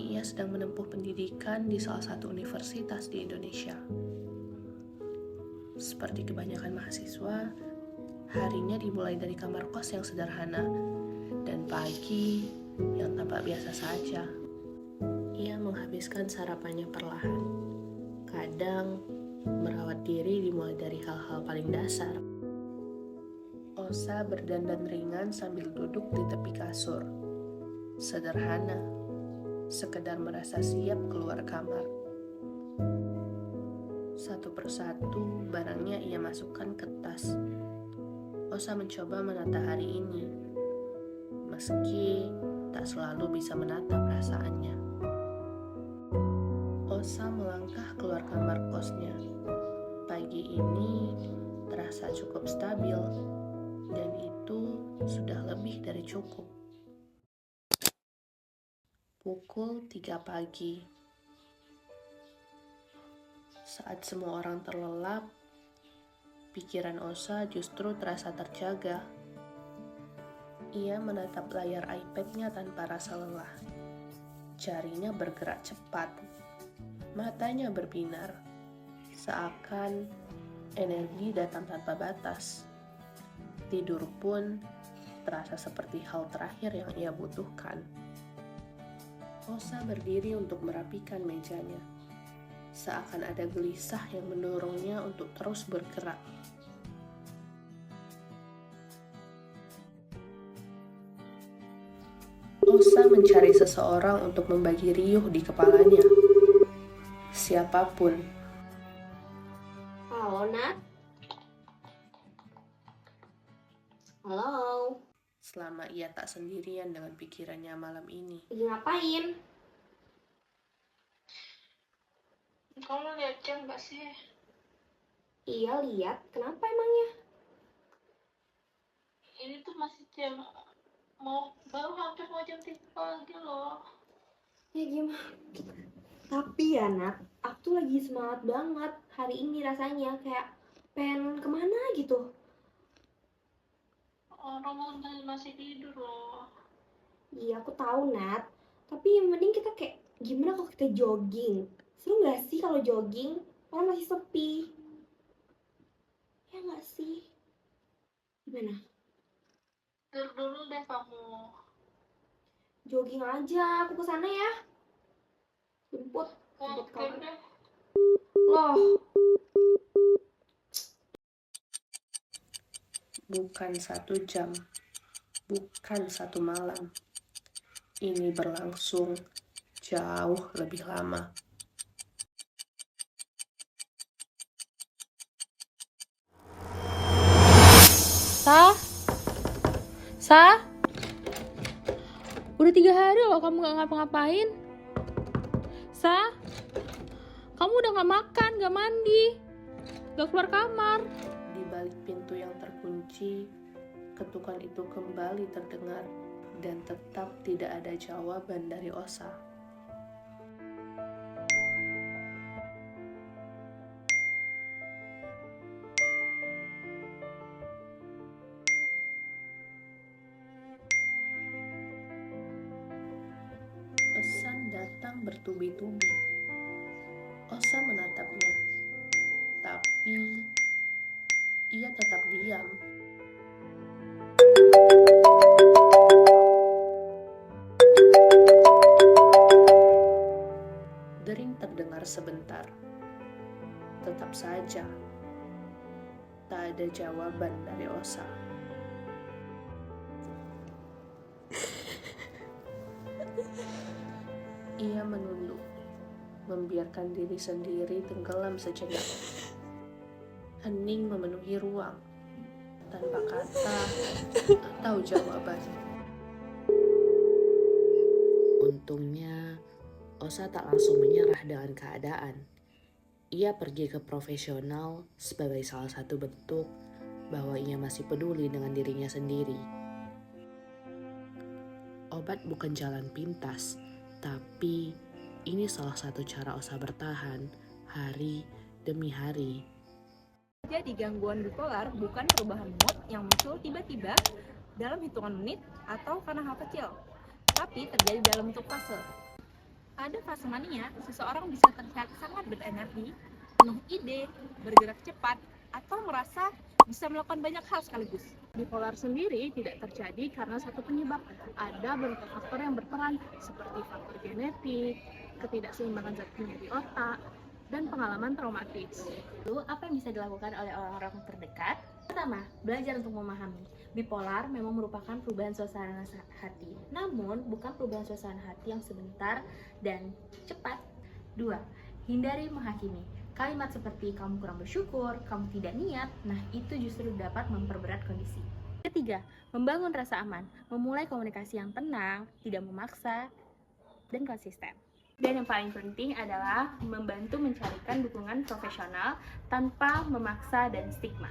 ini ia sedang menempuh pendidikan di salah satu universitas di Indonesia. Seperti kebanyakan mahasiswa, harinya dimulai dari kamar kos yang sederhana dan pagi yang tampak biasa saja. Ia menghabiskan sarapannya perlahan. Kadang merawat diri dimulai dari hal-hal paling dasar. Osa berdandan ringan sambil duduk di tepi kasur. Sederhana, sekedar merasa siap keluar kamar. Satu persatu barangnya ia masukkan ke tas. Osa mencoba menata hari ini, meski tak selalu bisa menata perasaannya. Osa melangkah keluar kamar kosnya. Pagi ini terasa cukup stabil, dan itu sudah lebih dari cukup. Pukul 3 pagi. Saat semua orang terlelap, pikiran Osa justru terasa terjaga. Ia menatap layar iPad-nya tanpa rasa lelah. Jarinya bergerak cepat. Matanya berbinar. Seakan energi datang tanpa batas. Tidur pun terasa seperti hal terakhir yang ia butuhkan. Osa berdiri untuk merapikan mejanya. Seakan ada gelisah yang mendorongnya untuk terus bergerak. Osa mencari seseorang untuk membagi riuh di kepalanya. Siapapun. Halo, Nat. Halo. Selama ia tak sendirian dengan pikirannya malam ini. Lagi ngapain? Kamu lihat jam gak sih? Iya, lihat. Kenapa emangnya? Ini tuh masih jam baru hampir mau jam 3 pagi loh. Ya gimana? Tapi ya, Nat, aku tuh lagi semangat banget hari ini rasanya. Kayak pengen kemana gitu. Orang masih tidur loh. Iya, aku tahu, Nat. Tapi yang penting kita kayak gimana kalau kita jogging? Seru gak sih kalau jogging? Karena masih sepi. Ya gak sih? Gimana? Tidur dulu deh kamu. Jogging aja, aku kesana ya. Jemput Oke kamu. deh. Loh, Bukan 1 jam, bukan 1 malam. Ini berlangsung jauh lebih lama. Sa? Udah 3 hari loh kamu gak ngapa-ngapain. Sa? Kamu udah gak makan, gak mandi, gak keluar kamar. Di balik pintu yang terkunci, ketukan itu kembali terdengar dan tetap tidak ada jawaban dari Osa. Pesan datang bertubi-tubi. Osa menatapnya, tapi ia tetap diam. Dering terdengar sebentar. Tetap saja, tak ada jawaban dari Osa. Ia menunduk, membiarkan diri sendiri tenggelam sejenak. Hening memenuhi ruang, tanpa kata atau jawaban. Untungnya, Osa tak langsung menyerah dengan keadaan. Ia pergi ke profesional sebagai salah satu bentuk bahwa ia masih peduli dengan dirinya sendiri. Obat bukan jalan pintas, tapi ini salah satu cara Osa bertahan hari demi hari. Jadi gangguan bipolar bukan perubahan mood yang muncul tiba-tiba dalam hitungan menit atau karena hal kecil, tapi terjadi dalam bentuk fase. fase mania, seseorang bisa terlihat sangat berenergi, penuh ide, bergerak cepat, atau merasa bisa melakukan banyak hal sekaligus. Bipolar sendiri tidak terjadi karena satu penyebab. Ada beberapa faktor yang berperan, seperti faktor genetik, ketidakseimbangan zat kimia di otak, dan pengalaman traumatis. Lalu, apa yang bisa dilakukan oleh orang-orang terdekat? Pertama, belajar untuk memahami. Bipolar memang merupakan perubahan suasana hati, namun bukan perubahan suasana hati yang sebentar dan cepat. 2. Hindari menghakimi. Kalimat seperti kamu kurang bersyukur, kamu tidak niat, nah itu justru dapat memperberat kondisi. Ketiga, membangun rasa aman. Memulai komunikasi yang tenang, tidak memaksa, dan konsisten. Dan yang paling penting adalah membantu mencarikan dukungan profesional tanpa memaksa dan stigma.